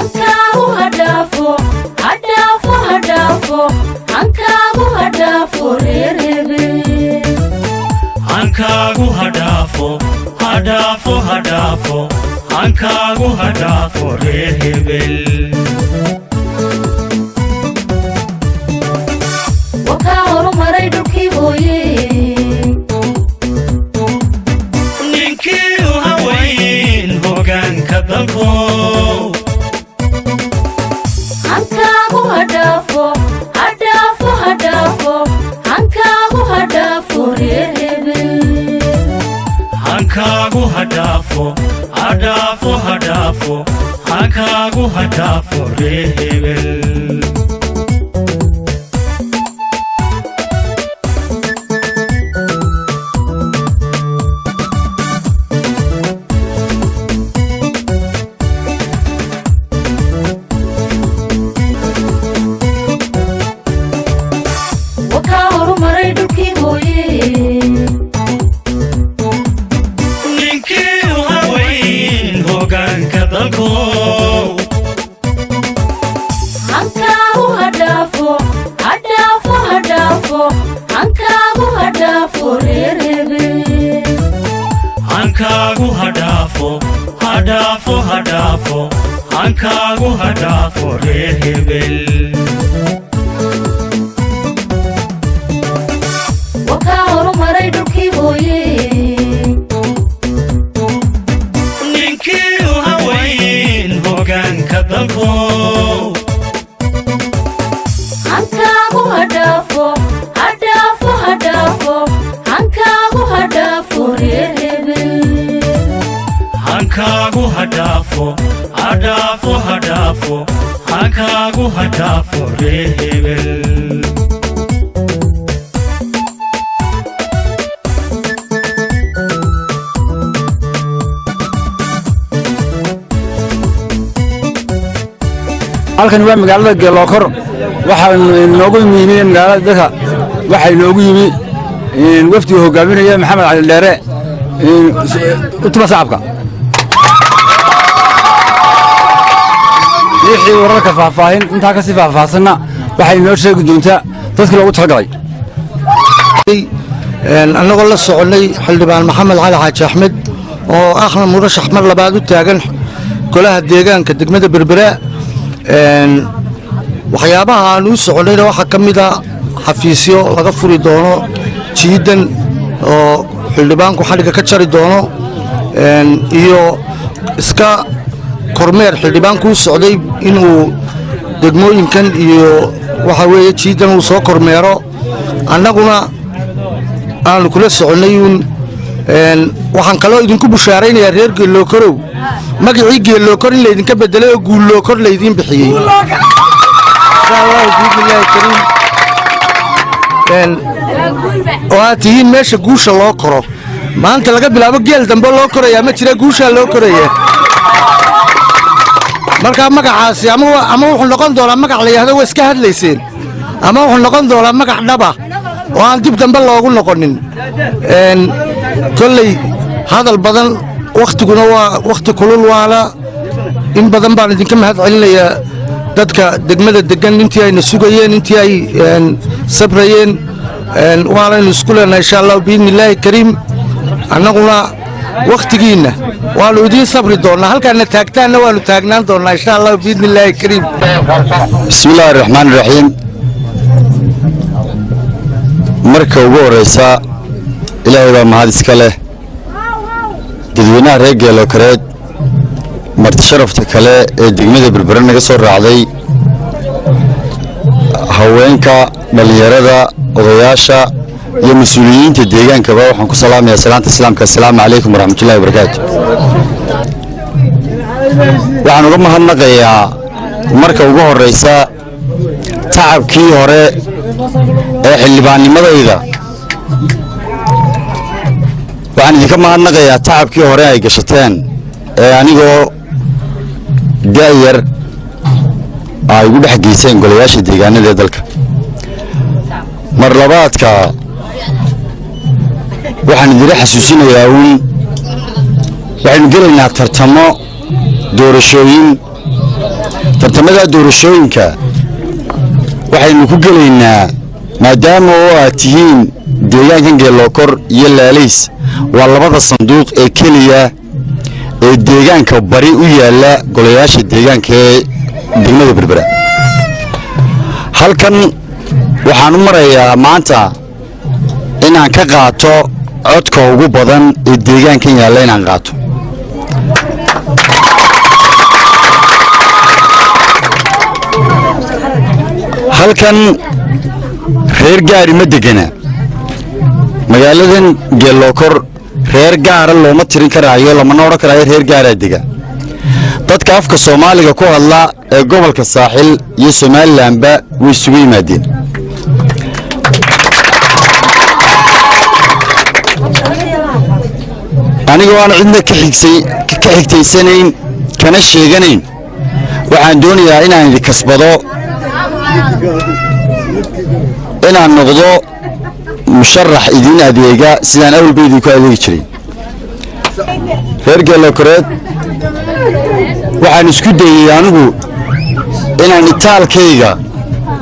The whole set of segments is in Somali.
hankaagu hadhaafo hadhaafo hadhaafo hankaagu hadhaafo reer hebel hankaagu hadhaafo hadhaafo hadhaafo hankaagu hadhaafo reer hebel wakaa horumaray dhulkii hooye ninkii u haweyn hoggaanka dalko hankaagu hadhaafo hadhaafo hadhaafo hankaagu hadhaafo reer hebel hankaagu hadhaafo hadhaafo hadhaafo hankaagu hadhaafo reer hebel wakaa horumaray dhulkii hooye ninkii u haweyn hoggaanka dalko hankaagu hadhaafo hadhaafo hadhaafo hankaagu hadhaafo reer hebel hankaagu hadhaafo hadhaafo hadhaafo hankaagu hadhaafo reer hebel wakaa horumaray dhulkii hooye ninkii u haweyn hoggaanka dalko hankaagu hadhaafo hadhaafo hadhaafo hankaagu hadhaafo reer hebel hankaagu hadhaafo hadhaafo hadhaafo hankaagu hadhaafo reer hebel halkan waa magaalada Geelookor waxaa noogu yimi magaalada dadka waxay noogu yimi wafdi hogaaminaya Maxamed Cali Dheere utuma saabka wixii wararka faahfaahin inta ka si faahfaahsanna waxay noo sheegi doontaa dadka loogu talagalay annagoo la soconay xildhibaan Maxamed Cali Xaaji Axmed oo akhna murashax mar labaad u taagan golaha deegaanka degmada Berbera waxyaabaha aan u soconayna waxa ka mid ah xafiisyo laga furi doono jiidan oo xildhibaanku xadhiga ka jari doono iyo iska kormeer xildhibaanku u socday inuu degmooyinkan iyo waxa weeye jiidan uu soo kormeero annaguna aanu kula soconnay waxaan kaloo idinku bushaaraynayaa reer Geelookorow magacii Geelookor in laydinka bedelay oo Guulookor laydin bixiyey oo aad tihiin meesha guusha loo koro maanta laga bilaabo geel dambe loo korayaa ma jira guushaa loo koraya markaa magacaasi ama wuxuu noqon doonaa magac la yidhaahdo waa iska hadlayseen ama wuxuu noqon doonaa magac dhaba oo aan dib dambe loogu noqonin kolley hadal badan wakhtiguna waa wakhti kulul waana in badan baan idinka mahad celinayaa dadka degmada degan intii ayna sugayeen intii ay sabrayeen waanaynu isku leenahay insha allah biidnillaahi kariim annaguna wakhtigiinna waanu idiin sabri doonnaa halkaana taagtaanna waanu taagnaan doonnaa insha allah biidnillaahi kariim bismillaahi raxmaani raxiim marka ugu horeysa ilaahay baa mahad iska leh dadweynaha reer Geelookoreed marti sharafta kale ee degmada Berbera naga soo raacday haweenka dhalinyarada odayaasha iyo mas'uuliyiinta deegaankaba waxaan ku salaamayaa salaanta islaamka assalaamu calaykum waraxmatullaahi wabarakaatu waxaan uga mahadnaqayaa marka ugu horeysa tacabkii hore ee xildhibaannimadayda waxaan idinka mahadnaqayaa tacabkii hore ay gashateen ee anigoo da'yar ay ugu dhex geyseen golayaasha deegaanada ee dalka mar labaadka waxaan idin xasuusinayaa waxaynu gelaynaa tartamo doorashooyin tartamada doorashooyinka waxaynu ku gelaynaa maadaama oo aad tihiin deegaankan geelookor iyo laalays waa labada sanduuq ee keliya ee deegaanka bari u yaalla golayaasha deegaanka ee degmada berbera halkan waxaan u marayaa maanta inaan ka qaato codka ugu badan ee deegaankan yaalla inaan qaato halkan reer gaari ma degana magaaladan geelookor reer gaara looma tirin karaayo lamana odhan karaayo reer gaaraa dega dadka afka soomaaliga ku hadla ee gobolka saaxil iyo somalilanba way isugu yimaadeen anigoo aan cidna ka xigtaysanayn kana sheeganayn waxaan doonayaa inaan idin kasbado inaan noqdo musharax idiin adeega sidaan awalba idinku adeegi jiray reer geelokoreed waxaan isku dayey anigu inaan itaalkayga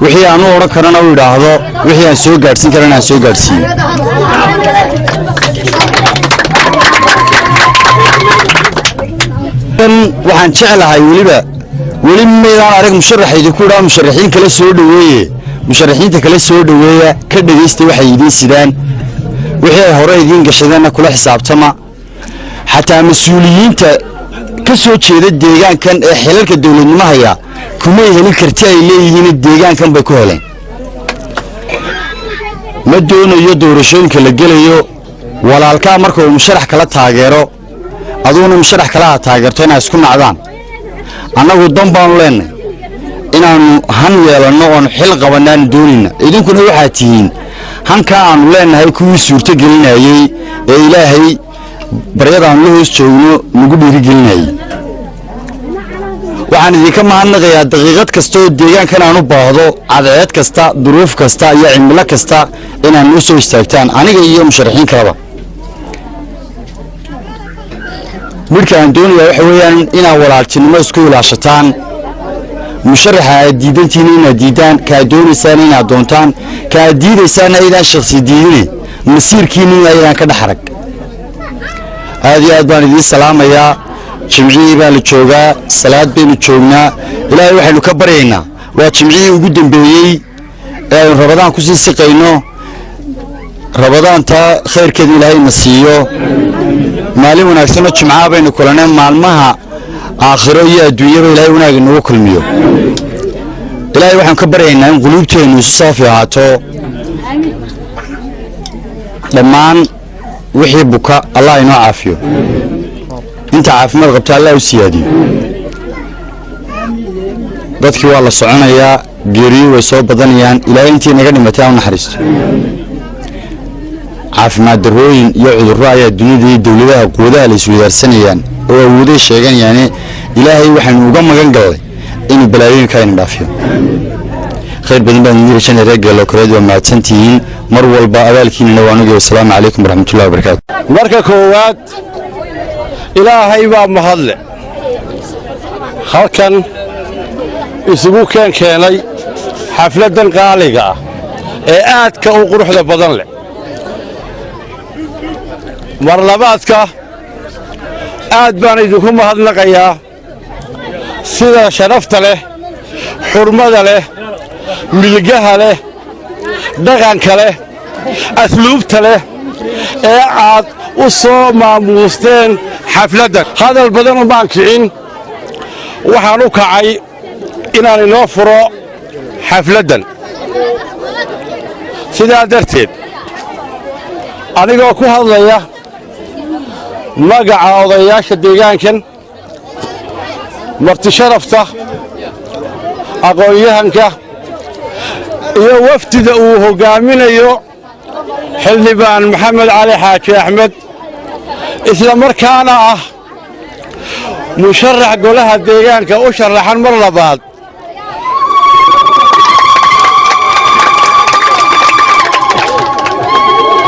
wixii aan u odhan karana u idhaahdo wixii aan soo gaadhsiin karana aan soo gaadhsiiyo waxaan jeclahay weli maydaan arag musharax idinku idhaa musharaxiin kala soo dhoweeye musharaxiinta kala soo dhoweeya ka dhegaysta waxay idiin sidaan wixii ay hore idiin gashadeenna kula xisaabtama xataa mas-uuliyiinta ka soo jeeda deegaankan ee xilalka dowladnimo haya kumay helin karti ay leeyihiin deegaankan bay ku heleen ma doonayo doorashooyinka la gelayo walaalkaa marka uu musharax kala taageero aduuna musharax kala ha taageerto inay isku nacdaan annagu dan baanu leenahay inaannu han yeelanno oonu xil qabannaanu doonayna idinkuna waxaad tihiin hankaa aannu leenahay kuwii suurto gelinayey ee ilaahay baryadaannu la hoos joogno nagu dhiirigelinayey waxaan idinka mahadnaqayaa daqiiqad kasta oo deegaankan aan u baahdo cadceed kasta duruuf kasta iyo cimilo kasta inaad noo soo istaagtaan aniga iyo musharaxiin kaleba midhka aan doonayaa waxa weeyaan inaad walaaltinimo isku ilaashataan musharaxa aad diidantihiin inaad diidaan kaaad doonaysaan inaad doontaan kaaad diidaysaanna aydaan shakhsi diidine masiirkiinna aydaan ka dhex arag aad iyo aad baan idiin salaamayaa jimcihii baa la joogaa salaad baynu joognaa ilaahay waxaynu ka baryaynaa waa jimcihii ugu dambeeyey ee aynu rabadaan ku sii siqayno rabadaanta khayrkeeda ilaahayna siiyo maalin wanaagsanoo jimcaha baynu kulaneen maalmaha aakhiro iyo adduunyaba ilaahay wanaag inagu kulmiyo ilaahay waxaan ka baryaynaa in quluubteennu isu saafi ahaato dhammaan wixii buka allah inoo caafiyo inta caafimaad qabta allah u siyaadiyo dadkii waa la soconayaa geeriyo way soo badanayaan ilaahay intii naga dhimatay aan u naxariisto caafimaad darrooyin iyo cudurro ayaa duniyada iyo dowladaha quwadaha la iswadaarsanayaan oo awooday sheeganayaane ilaahay waxaynu uga magan gallay inuu balaayooyinka aynu dhaafiyo khayr badan baan idin rajaynayaa reer geelokoreed waa mahadsantihiin mar walba abaalkiinana waa aniga wasalaamu calaykum waraxmatullahi wabarakaatu marka koowaad ilaahay baa mahadle halkan isugu keenay xafladdan qaaliga ah ee aadka u quruxda badan leh mar labaadka aad baan idinku mahadnaqayaa sida sharafta leh xurmada leh milgaha leh dhaqanka leh asluubta leh ee aad u soo maamuusteen xafladdan hadal badan umaan kicin waxaan u kacay inaan inoo furo xafladdan sidaa darteed anigoo ku hadlaya magaca odayaasha deegaankan marti sharafta aqoon-yahanka iyo wafdida uu hoggaaminayo xildhibaan maxamed cali xaaji axmed isla markaana ah musharax golaha deegaanka u sharaxan mar labaad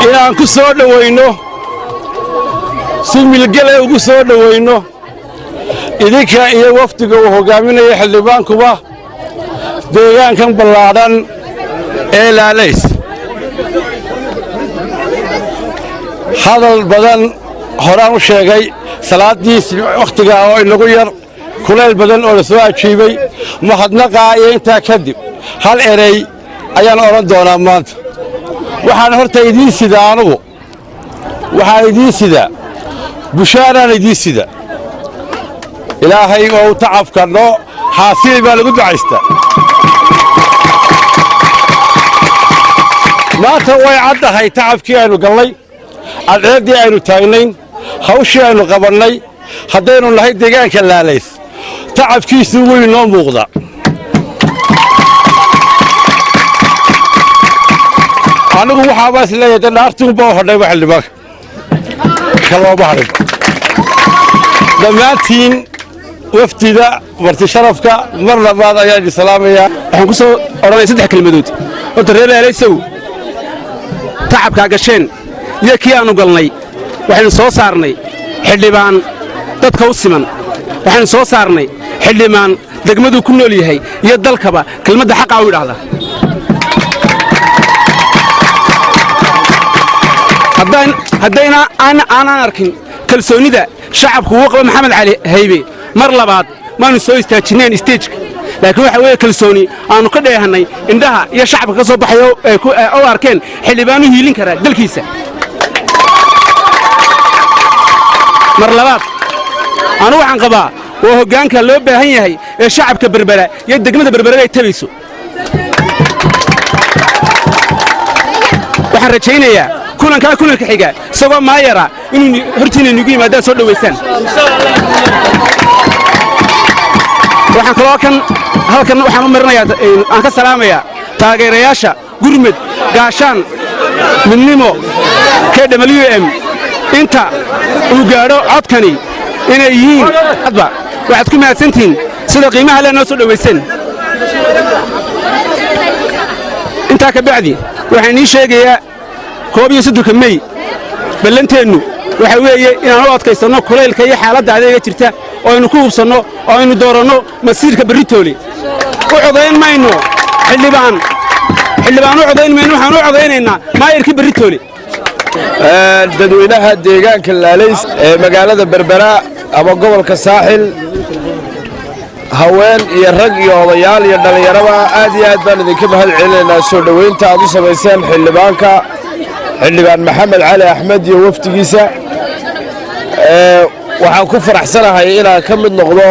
inaan ku soo dhowayno si milgale ugu soo dhowayno idinka iyo wafdiga uu hogaaminaya xildhibaankuba deegaankan ballaadhan ee laalays hadal badan horaan u sheegay salaadiis wakhtiga oo inagu yar kuleyl badan oo la soo ajiibay mahadnaqaa iyo intaa kadib hal erey ayaan odhan doonaa maanta waxaan horta idiin sidaa anugu waxaan idiin sidaa bushaaraan idiin sida ilaahay oo u tacabka noo xaasili baa lagu ducaystaa maanta way caddahay tacabkii aynu gallay cadceeddii aynu taagnayn hawshii aynu qabannay haddaynu nahay deegaanka laalays tacabkiisu wuu inoo muuqdaa anigu waxaabaa is leeyahay danaartuunba u hodhayba xildhibaanka kalooma hadhin dhammaantiin wafdida marti sharafka mar labaad ayaan idin salaamayaa waxaan ku soo odhanaya 3 kelmadood horta reer laalaysow tacabkaa gasheen iyo kii aanu galnay waxaynu soo saarnay xildhibaan dadka u siman waxaynu soo saarnay xildhibaan degmaduu ku nool yahay iyo dalkaba kelmadda xaqaa u idhaahda haddayna aanaan arkin kalsoonida shacabku uu qabo maxamed cali haybe mar labaad maanu soo istaajineen stageka laakiin waxa weeye kalsooni aanu ka dheehannay indhaha iyo shacabka ka soo baxayo oo arkeen xildhibaanu hiilin kara dalkiisa mar labaad anu waxaan qabaa waa hoggaanka loo baahan yahay ee shacabka berbera iyo degmada berbera ay tabayso waxaan rajaynayaa kulanka xiga isagoo maayara inuu hortiina inugu yimaadaan soo dhowaysaan waxaan kaloo halkan waxaan u marinayaa aan ka salaamayaa taageerayaasha gurmed gaashaan midnimo KWM inta uu gaadho codkani inay yihiin hadba waxaad ku mahadsantihiin sida qiimaha leh noo soo dhowayseen intaa ka bacdi waxaan ii sheegayaa 31 May ballanteennu waxa weeye inaan u adkaysanno kulaylka iyo xaaladda adeega jirta oo aynu ku hubsanno oo aynu dooranno masiirka berritoole u codayn mayno xildhibaan u codayn mayno waxaan u codaynaynaa maayirkii berritoole dadweynaha deegaanka laalays ee magaalada berbera ama gobolka saaxil haween iyo rag iyo odayaal iyo dhallinyaraba aad iyo aad baan idinka mahad celinaynaa soo dhowaynta aad u samayseen xildhibaan maxamed cali axmed iyo wafdigiisa waxaan ku faraxsanahay inaan ka mid noqdo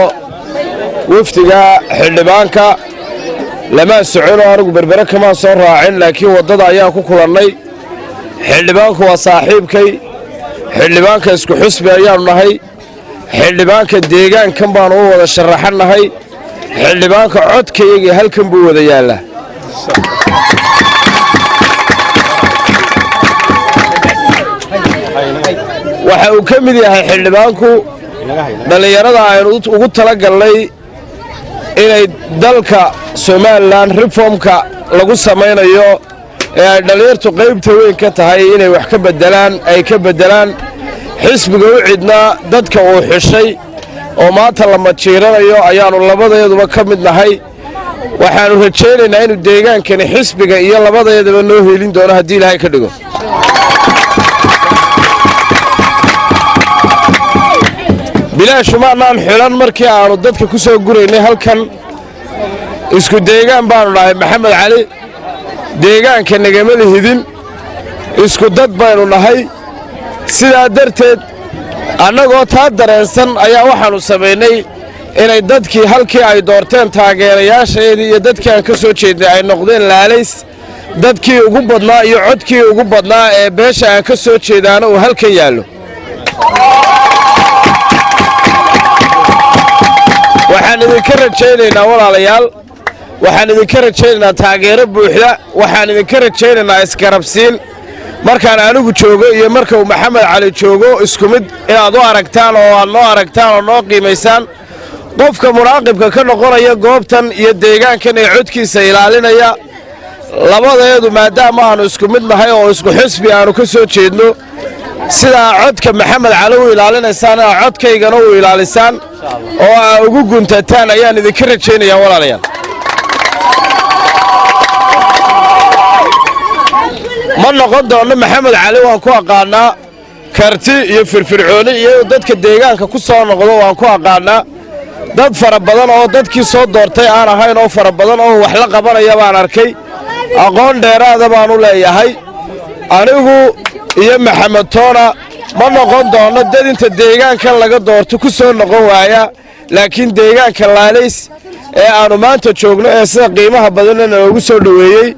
wafdiga xildhibaanka lamaan soconoo anigu berbere kamaan soo raacin laakiin waddada ayaan ku kulannay xildhibaanku waa saaxiibkay xildhibaanka isku xusbi ayaannu nahay xildhibaanka deegaankan baannu u wada sharaxannahay xildhibaanka codkayagii halkan buu wada yaallaa waxa uu ka mid yahay xildhibaanku dhallinyarada aynu ugu talagalnay inay dalka somalilan reformka lagu samaynayo ee ay dhallinyartu qaybta weyn ka tahay inay wax ka beddelaan ay ka beddelaan xisbiga u cidnaa dadka uu xishay oo maanta la majiiranayo ayaannu labadeeduba ka mid nahay waxaannu rajaynaynaa inuu deegaankani xisbiga iyo labadeedaba noo helin doono haddii ilaahay ka dhigo bilaashu maannaan xilan markii aannu dadka ku soo guraynay halkan isku deegaan baannu nahay maxamed cali deegaanka nagamada hidin isku dad baynu nahay sidaa darteed annagoo taa dareensan ayaa waxaannu samaynay inay dadkii halkii ay doorteen taageerayaashaydii iyo dadkii aan ka soo jeednay ay noqdeen laalays dadkii ugu badnaa iyo codkii ugu badnaa ee beesha aan ka soo jeedaana uu halkan yaallo waxaan idinka rajaynaynaa walaalayaal waxaan idinka rajaynaynaa taageero buuxda waxaan idinka rajaynaynaa isgarabsiin markaan anigu joogo iyo marka uu maxamed cali joogo isku mid inaad u aragtaan oo aad noo aragtaan oo noo qiimaysaan qofka munaaqibka ka noqonaya goobtan iyo deegaankan ee codkiisa ilaalinaya labadeedu maadaama aannu isku mid nahay oo isku xisbi aannu ka soo jeedno sidaa codka maxamed cali u ilaalinaysaan aa codkaygana u ilaalisaan oo aa ugu guntataan ayaan idinka rajaynayaa walaalayaal ma noqon doonno maxamed cali waan ku aqaannaa karti iyo firfircooni iyo dadka deegaanka ku soo noqdo waan ku aqaannaa dad fara badan oo dadkii soo doortay aan ahayn oo fara badan oo wax la qabanaya baan arkay aqoon dheeraada baan u leeyahay anigu iyo maxamed toona ma noqon doonno dad inta deegaankan laga doorto ku soo noqon waaya laakiin deegaanka laalays ee aannu maanta joogno ee sida qiimaha badanna noogu soo dhoweeyey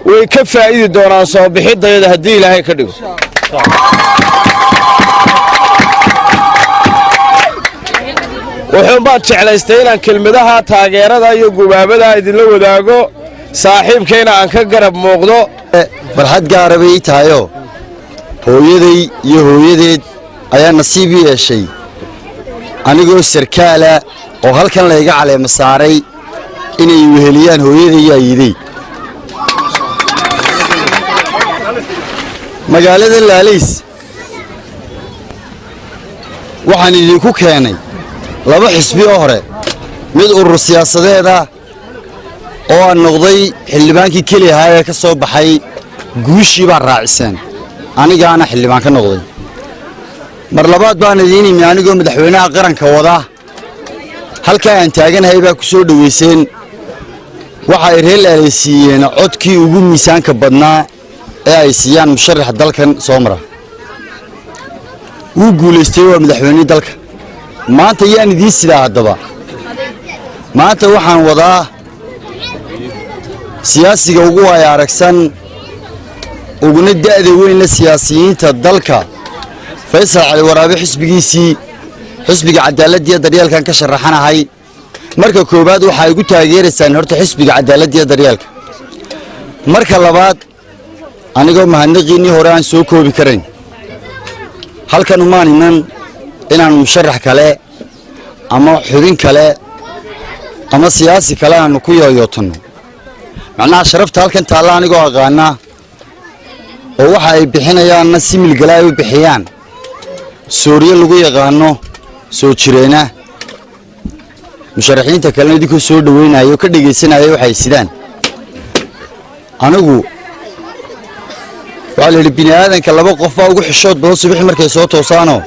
way ka faa'idi doonaan soo bixiddayada haddii ilaahay ka dhigo wuxuun baan jeclaystay inaan kelmadaha taageerada iyo gubaabada idinla wadaago saaxiibkayna aan ka garab muuqdo farxad gaara bay ii tahayoo hooyaday iyo hooyadeed ayaa nasiib ii yeeshay anigoo sarkaala oo halkan layga caleema saaray inay weheliyaan hooyaday iyo ayiday magaalada laalays waxaan idinku keenay laba xisbi oo hore mid urur siyaasadeed ah oo aan noqday xildhibaankii keli ahaa ee ka soo baxay guushii baan raaciseen anigaana xildhibaan ka noqday mar labaad baan idiin imi anigoo madaxweynaha qaranka wada halkaa aan taaganahay baa ku soo dhowayseen waxa ay reer laalays siiyeen codkii ugu miisaanka badnaa ee ay siiyaan musharax dalkan soo mara wuu guulaystay waa madaxweynihii dalka maanta yaan idiin sidaa haddaba maanta waxaan wadaa siyaasiga ugu waaya aragsan uguna da'da weynla siyaasiyiinta dalka faysal cali waraabe xisbigiisii xisbiga cadaaladdiiyo daryeelkan ka sharaxanahay marka koowaad waxaa igu taageeraysaan horta xisbiga cadaaladdiiyo daryeelka marka labaad anigoo mahadnaqiinnii hore aan soo koobi karayn halkan umaan iman inaan musharax kale ama xubin kale ama siyaasi kale aanu ku yooyootanno macnaha sharafta halkan taalla anigoo aqaana oo waxa ay bixinayaanna si milgala ay u bixiyaan sooriye lagu yaqaano soo jireena musharaxiinta kalena idinkoo soo dhowaynayo oo ka dhegaysanaya waxay sidaan anigu waxaa la yidhi bini aadanka laba qof baa ugu xishood badan subaxii markay soo toosaanoo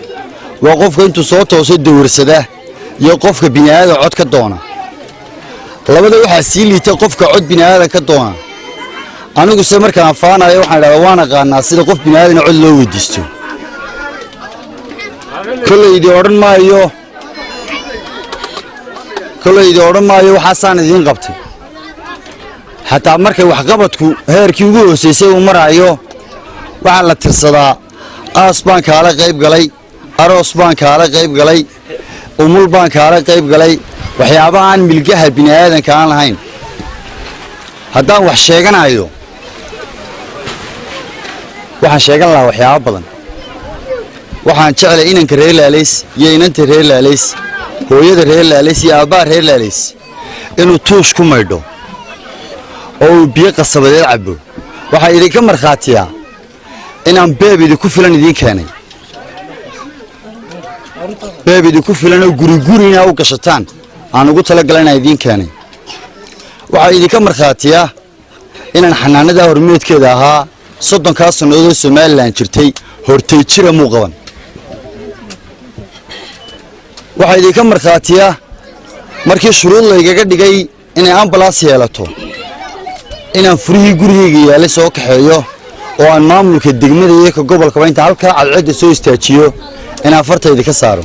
waa qofka intuu soo tooso dawarsada iyo qofka bini aadan cod ka doona labada waxaa sii liita qofka cod bini aadan ka doona aniguse markaan faanayo waxaan idhahdaa waan aqaanaa sida qof bini aadana cod loo weydiisto kolleydii odhan maayo waxaasaan idiin qabtay xataa markay waxqabadku heerkii ugu hoosaysay uu maraayo waxaa la tirsadaa aas baan kaala qayb galay aroos baan kaala qayb galay umul baan kaala qayb galay waxyaabaha aan milgaha bini aadanka aan lahayn haddaan wax sheeganayo waxaan sheegan lahaa waxyaabo badan waxaan jeclay inanka reer laalays iyo inanta reer laalays hooyada reer laalays iyo aabbaha reer laalays inuu tuush ku maydho oo uu biyo qasabadeed cabbo waxaa idinka markhaatiyaa inaan beeb idinku filan idiin keenay beeb idinku filan oo guriguri inaa u gashataan aan ugu talagala inaan idiin keenay waxaa idinka markhaatiyaa inaan xanaanadaa hormeedkeeda ahaa 30 sannadood oo Soomaaliland jirtay hortay jira muu qaban waxaa idinka markhaatiyaa markii shuruud laygaga dhigay inay ambalaas yeelato inaan furihii gurigayga yaalay soo kaxeeyo oo aan maamulka degmada iyo ka gobolkaba inta halkaa cadceedda soo istaajiyo inaan fartayda ka saaro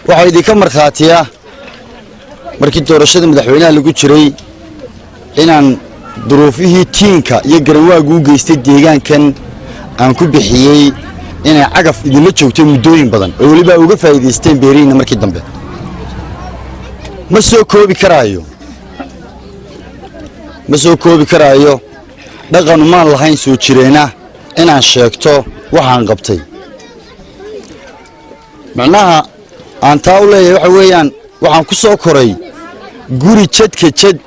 waxaa idinka markhaatiyaa markii doorashada madaxweynaha lagu jiray inaan duruufihii tiinka iyo garanwaagu u geystay deegaankan aan ku bixiyey inay cagaf idinla joogtay muddooyin badan oo weliba uga faa'iidaysteen beerihiinna markii dambe ma soo koobi karaayo dhaqan umaan lahayn soo jireena inaan sheegto waxaan qabtay macnaha aan taa u leeyahay waxa weeyaan waxaan ku soo koray guri jadka jad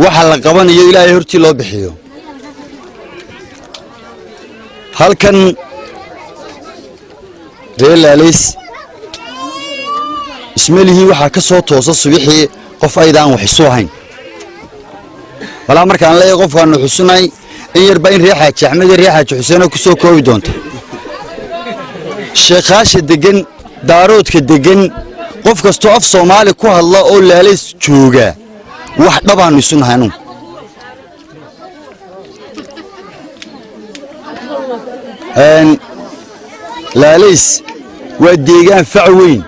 waxa la qabanayo ilaahay hortii loo bixiyo halkan reer laalays ismalihii waxaa ka soo toosa subixii qof aydaan wax isu ahayn walaa markaan leeyahay qofkaanu xusunay in yarba in reer xaaji axmed iyo reer xaaji xuseen ku soo koobi doonta sheekhaasha degan daaroodka degan qof kastoo af Soomaali ku hadla oo laalays jooga wax dhabaanu isu nahayn laalays waa deegaan fac weyn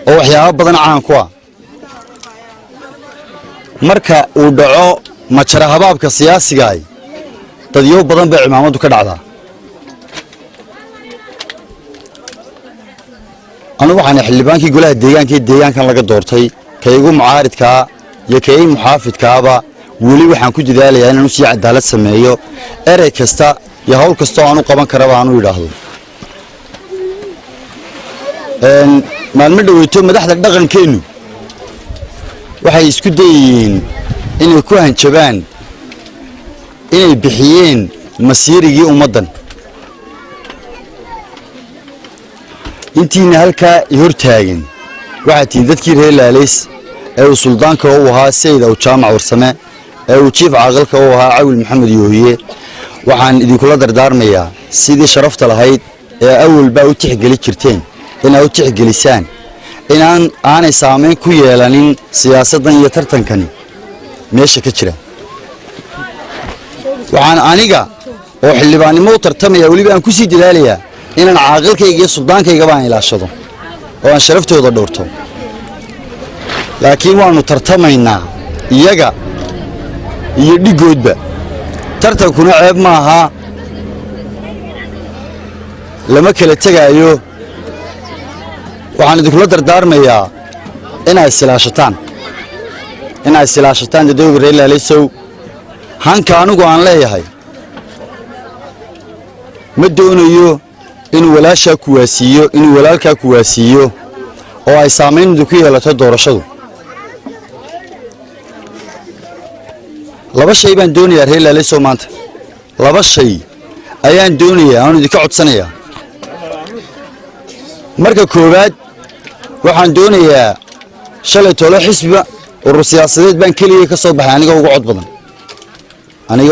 oo waxyaabo badan caan ku ah marka uu dhaco majara habaabka siyaasiga ay dadyo badan bay cimaamadu ka dhacdaa anu waxaan xildhibaankii golaha deegaankan laga doortay kaygu mucaaridka iyo kay muxaafidkaaba wali waxaan ku dadaalayaa inaan si cadaalad sameeyo erey kasta iyo hawl kasta oo aanu qaban karaba aanu yiraahdo maalmo dhaweyto madaxda dhaqankeenu waxay isku dayeen inay ku hanjabaan inay bixiyeen masiirigii ummadan intiina halkaa hortaagan waxaa tiin dadkii reer laalays ee uu suldaanka u ahaa sayid aw jaamac warsame ee uu jiif caaqilka u ahaa cawil maxamed yoohiye waxaan idinkula dardaarmayaa sidii sharafta lahayd ee awalba u tixgeli jirteen inaad u tixgelisaan inaan aanay saameyn ku yeelanin siyaasaddan iyo tartankani meesha ka jira waxaan aniga oo xildhibaannimo u tartamaya weliba aan ku sii dadaalayaa inaan caaqilkayga iyo suldaankayga baan ilaashado oo aan sharaftooda dhowrto laakiin waanu tartamaynaa iyaga iyo dhigoodba tartankuna ceeb maaha lama kala tegaayo waxaan idinkula dardaarmayaa inaad isilaashataan dadweyga reer laalaysow hanka anigu aan leeyahay ma doonayo inuu walaashaa kuwaasiiyo inuu walaalkaa kuwaasiiyo oo ay saamayndu ku yeelato doorashadu laba shay baan doonayaa reer laalaysow maanta laba shay ayaan doonayaa aan idinka codsanayaa marka koowaad waxaan doonayaa shalay tolo xisbiga urur siyaasadeed baan keliya ka soo baxay aniga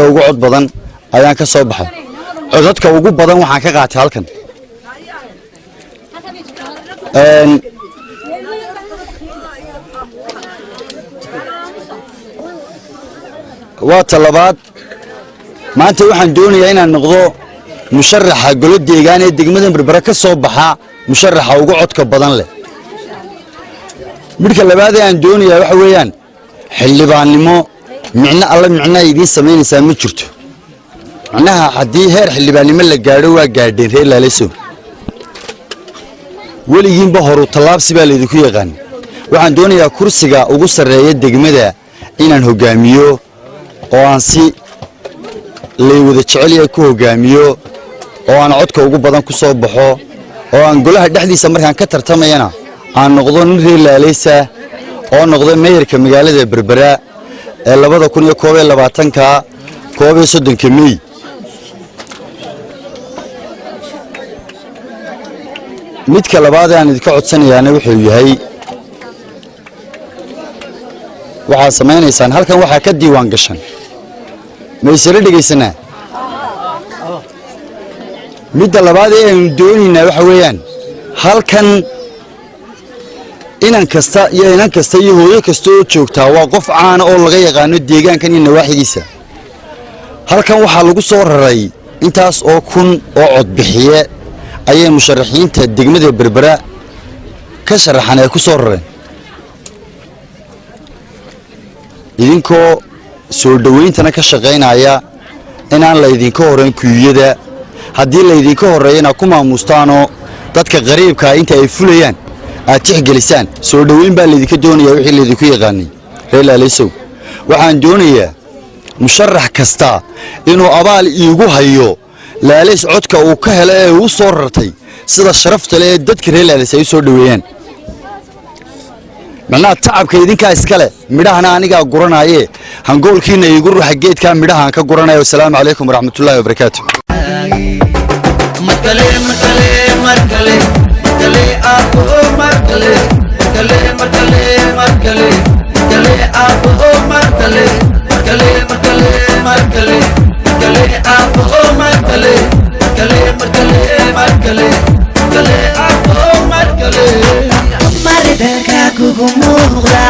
ugu cod badan ayaan ka soo baxay codadka ugu badan waxaan ka qaatay halkan waa talabaad maanta waxaan doonayaa inaan noqdo musharaxa golo deegaan ee degmada Berbera ka soo baxa musharaxa ugu codka badan leh midka labaad ee aan doonayaa waxa weeyaan xildhibaannimo micna alla micna idin sameynaysaa ma jirto macnaha haddii heer xildhibaannimo la gaadho waa gaadheen reer laalaysow weligiinba horu tallaabsi baa laydinku yaqaan waxaan doonayaa kursiga ugu sarreeya degmada inaan hogaamiyo oo aan si leewada jecel yahay ku hogaamiyo oo aan codka ugu badan ku soo baxo oo aan golaha dhexdiisa markaan ka tartamayana aan noqdo nin reer laalaysa oo noqdo meeyarka magaalada Berbera ee 2021ka 31 May midka labaad aan idinka codsanayaana wuxuu yahay waxaa samaynaysaan halkan waxaa ka diiwaan gashan ma isla dhegeysanaa midda labaad ee aan doonaynaa waxa weeyaan halkan inan kasta iyo hooyo kasta oo joogtaa waa qof caan oo laga yaqaano deegaankan iyo nawaaxigiisa halkan waxaa lagu soo raray intaas oo kun oo cod bixiye ayay musharaxiinta degmada Berbera ka sharaxan ay ku soo rareen idinkoo soo dhaweeyntana ka shaqeynaya inaan la idinka horeyn kuyada haddii la idinka horeeyana ku maamustaano dadka qariibka inta ay fulayaan aad tixgelisaan soo dhaweyn baa la idinka doonayaa wixii la idinku yaqaanay reer laalaysow waxaan doonayaa musharax kasta inuu abaal iigu hayo laalays codka uu ka helo ee uu soo rartay sida sharafta leh dadka reer laalays ay soo dhaweeyaan macnaha tacabka idinkaa iskale midhahana anigaa guranaaye hangoolkiina iigu ruuxa geedkaa midhahaan ka guranayo. Assalaamu calaykum waraxmatullaahi wabarakaatu. markale markale markale markale aabo markale markale markale markale markale aabo markale markale markale markale markale aabo markale markale markale markale markale aabo markale Maridaka kugu muuqda